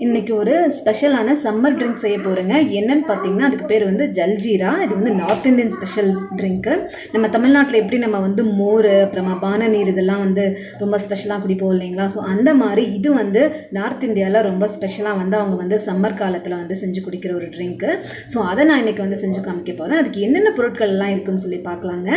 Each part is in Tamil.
இன்றைக்கி ஒரு ஸ்பெஷலான சம்மர் ட்ரிங்க் செய்ய போகிறேங்க. என்னென்னு பார்த்தீங்கன்னா அதுக்கு பேர் வந்து ஜல்ஜீரா. இது வந்து நார்த் இந்தியன் ஸ்பெஷல் ட்ரிங்க்கு. நம்ம தமிழ்நாட்டில் எப்படி நம்ம வந்து மோர் அப்புறமா பான நீர் இதெல்லாம் வந்து ரொம்ப ஸ்பெஷலாக குடிப்போம் இல்லைங்களா? ஸோ அந்த மாதிரி இது வந்து நார்த் இந்தியாவில் ரொம்ப ஸ்பெஷலாக வந்து அவங்க வந்து சம்மர் காலத்தில் வந்து செஞ்சு குடிக்கிற ஒரு ட்ரிங்க்கு. ஸோ அதை நான் இன்றைக்கி வந்து செஞ்சு காமிக்க போகிறேன். அதுக்கு என்னென்ன பொருட்கள்லாம் இருக்குதுன்னு சொல்லி பார்க்கலாங்க.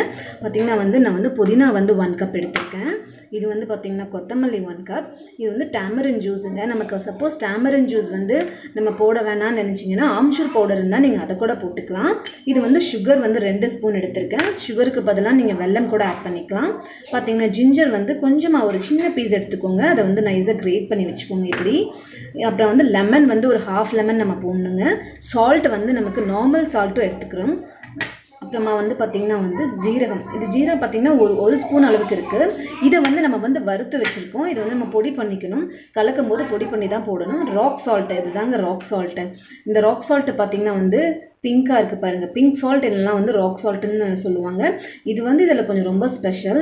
பார்த்திங்கன்னா வந்து நான் வந்து புதினா வந்து 1 கப் எடுத்திருக்கேன். இது வந்து பார்த்திங்கன்னா கொத்தமல்லி 1 கப். இது வந்து tamarind ஜூஸுங்க. நமக்கு சப்போஸ் tamarind ஜூஸ் வந்து நம்ம போட வேணாம்னு நினச்சிங்கன்னா ஆம்ச்சூர் பவுடர் இருந்தால் நீங்கள் அதை கூட போட்டுக்கலாம். இது வந்து சுகர் வந்து 2 ஸ்பூன் எடுத்திருக்கேன். சுகருக்கு பதிலாக நீங்கள் வெல்லம் கூட ஆட் பண்ணிக்கலாம். பார்த்திங்கன்னா ஜிஞ்சர் வந்து கொஞ்சமாக ஒரு சின்ன பீஸ் எடுத்துக்கோங்க. அதை வந்து நைஸாக கிரேட் பண்ணி வச்சுக்கோங்க இப்படி. அப்புறம் வந்து லெமன் வந்து ஒரு 1/2 லெமன் நம்ம போடணுங்க. சால்ட் வந்து நமக்கு நார்மல் சால்ட்டும் எடுத்துக்கிறோம். அப்புறமா வந்து பார்த்திங்கன்னா வந்து ஜீரகம். இது ஜீரகம் பார்த்திங்கன்னா ஒரு ஸ்பூன் அளவுக்கு இருக்குது. இதை வந்து நம்ம வந்து வறுத்து வச்சுருக்கோம். இதை வந்து நம்ம பொடி பண்ணிக்கணும். கலக்கும் போது பொடி பண்ணி தான் போடணும். ராக் சால்ட்டு, இது தாங்க ராக் சால்ட்டு. இந்த ராக் சால்ட்டு பார்த்திங்கன்னா வந்து பிங்காக இருக்குது பாருங்கள். பிங்க் சால்ட் இல்லைனா வந்து ராக் சால்ட்டுன்னு சொல்லுவாங்க. இது வந்து இதில் கொஞ்சம் ரொம்ப ஸ்பெஷல்.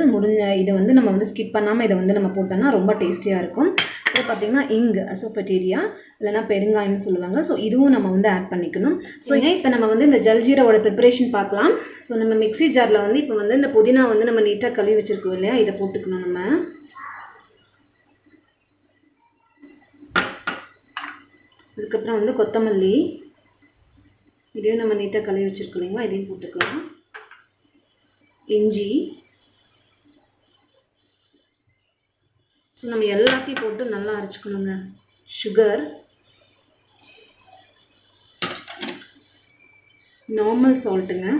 இதை வந்து நம்ம வந்து ஸ்கிப் பண்ணாமல் இதை வந்து நம்ம போட்டோம்னா ரொம்ப டேஸ்டியாக இருக்கும். இது பார்த்திங்கன்னா அசோஃபெடீரியா இல்லைனா பெருங்காயம்னு சொல்லுவாங்க. ஸோ இதுவும் நம்ம வந்து ஆட் பண்ணிக்கணும். ஸோ இப்போ நம்ம வந்து இந்த ஜல்ஜீராவோட ப்ரிப்பரேஷன் பார்க்கலாம். ஸோ நம்ம மிக்ஸி ஜாரில் வந்து இப்போ வந்து இந்த புதினா வந்து நம்ம நீட்டாக கழுவி வச்சுருக்கோம் இல்லையா, இதை போட்டுக்கணும் நம்ம. அதுக்கப்புறம் வந்து கொத்தமல்லி, இதையும் நம்ம நீட்டாக கழுவி வச்சுருக்கோம் இல்லைங்களா, இதையும் போட்டுக்கலாம். இஞ்சி, ஸோ நம்ம எல்லாத்தையும் போட்டு நல்லா அரைச்சிக்கணுங்க. சுகர், நார்மல் சால்ட்டுங்க.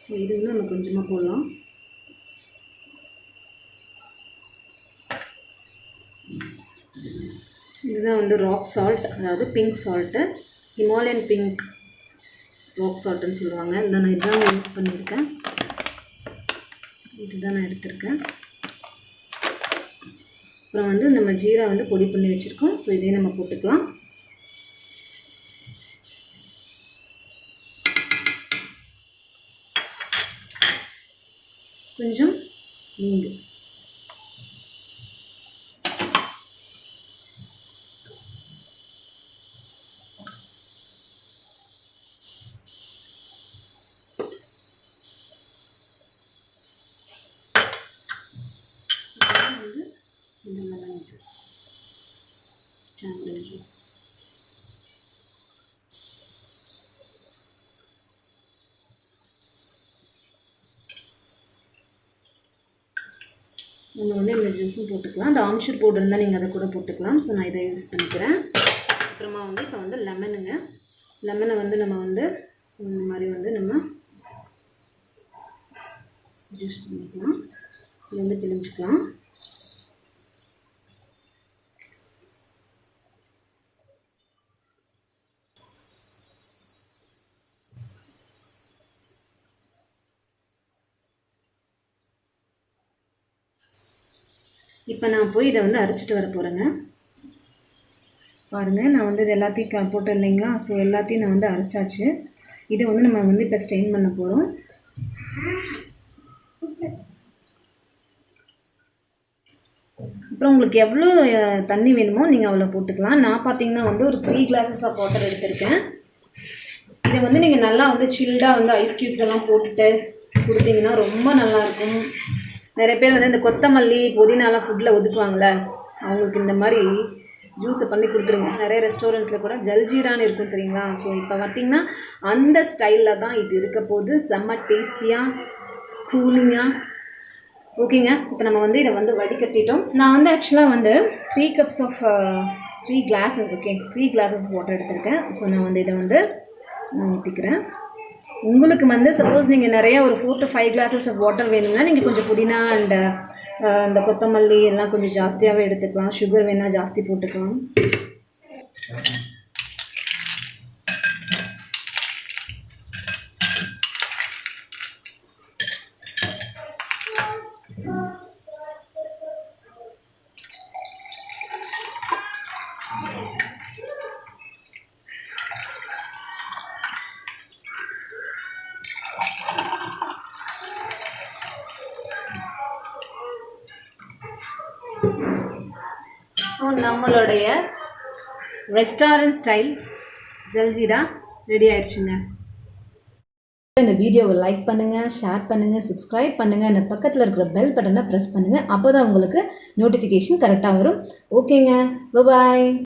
ஸோ இது வந்து நம்ம கொஞ்சமாக போடலாம். இதுதான் வந்து ராக் சால்ட், அதாவது pink salt, Himalayan pink rock சால்ட்டுன்னு சொல்லுவாங்க. இதுதான் நான் யூஸ் பண்ணியிருக்கேன். இதுதான் நான் எடுத்திருக்கேன். அப்புறம் வந்து நம்ம ஜீரா வந்து பொடி பண்ணி வச்சுருக்கோம். ஸோ இதையும் நம்ம போட்டுக்கலாம். கொஞ்சம் இங்கு, இந்த லெமன் ஜூஸ், tamarind ஜூஸ். நம்ம வந்து இந்த ஜூஸும் போட்டுக்கலாம். அந்த ஆம்ச்சூர் பவுடர் இருந்தால் நீங்கள் அதை கூட போட்டுக்கலாம். ஸோ நான் இதை யூஸ் பண்ணிக்கிறேன். அப்புறமா வந்து இப்போ வந்து லெமனுங்க. லெமனை வந்து நம்ம வந்து இந்த மாதிரி வந்து நம்ம ஜூஸ் பண்ணிக்கலாம். இது வந்து பிழிஞ்சிக்கலாம். இப்போ நான் போய் இதை வந்து அரைச்சிட்டு வர போகிறேங்க. பாருங்கள், நான் வந்து இது எல்லாத்தையும் போட்டேன் இல்லைங்களா? ஸோ எல்லாத்தையும் நான் வந்து அரைச்சாச்சு. இதை வந்து நம்ம வந்து இப்போ ஸ்டெயின் பண்ண போகிறோம். அப்புறம் உங்களுக்கு எவ்வளோ தண்ணி வேணுமோ நீங்கள் அவ்வளோ போட்டுக்கலாம். நான் பார்த்தீங்கன்னா வந்து ஒரு 3 glasses ஆஃப் வாட்டர் எடுத்திருக்கேன். இதை வந்து நீங்கள் நல்லா வந்து சில்டாக வந்து ஐஸ் க்யூப்ஸ் எல்லாம் போட்டுட்டு கொடுத்தீங்கன்னா ரொம்ப நல்லாயிருக்கும். நிறைய பேர் வந்து இந்த கொத்தமல்லி புதினாலாம் ஃபுட்டில் ஒதுக்குவாங்களே, அவங்களுக்கு இந்த மாதிரி ஜூஸை பண்ணி கொடுத்துருங்க. நிறைய ரெஸ்டாரண்ட்ஸில் கூட ஜல்ஜீரான்னு இருக்கும் தெரியுங்களா? ஸோ இப்போ பார்த்திங்கன்னா அந்த ஸ்டைலில் தான் இது இருக்க போது. செம்ம டேஸ்டியாக, கூலிங்காக. ஓகேங்க, இப்போ நம்ம வந்து இதை வந்து வடிகட்டிட்டோம். நான் வந்து ஆக்சுவலாக வந்து 3 glasses ஓகே 3 glasses வாட்டர் எடுத்திருக்கேன். ஸோ நான் வந்து இதை வந்து நான் ஊற்றிக்கிறேன். உங்களுக்கு வந்து சப்போஸ் நீங்கள் நிறையா ஒரு 4 to 5 glasses ஆஃப் வாட்டர் வேணும்னா நீங்கள் கொஞ்சம் புதினா அண்ட் இந்த கொத்தமல்லி எல்லாம் கொஞ்சம் ஜாஸ்தியாகவே எடுத்துக்கலாம். சுகர் வேணால் ஜாஸ்தி போட்டுக்கலாம். ஸோ நம்மளுடைய ரெஸ்டாரண்ட் ஸ்டைல் ஜல்ஜீரா ரெடி ஆயிடுச்சுங்க. இந்த வீடியோவை லைக் பண்ணுங்கள், ஷேர் பண்ணுங்கள், சப்ஸ்கிரைப் பண்ணுங்கள். அந்த பக்கத்தில் இருக்கிற பெல் பட்டனை ப்ரெஸ் பண்ணுங்கள். அப்போ தான் உங்களுக்கு நோட்டிஃபிகேஷன் கரெக்டாக வரும். ஓகேங்க, பாய்.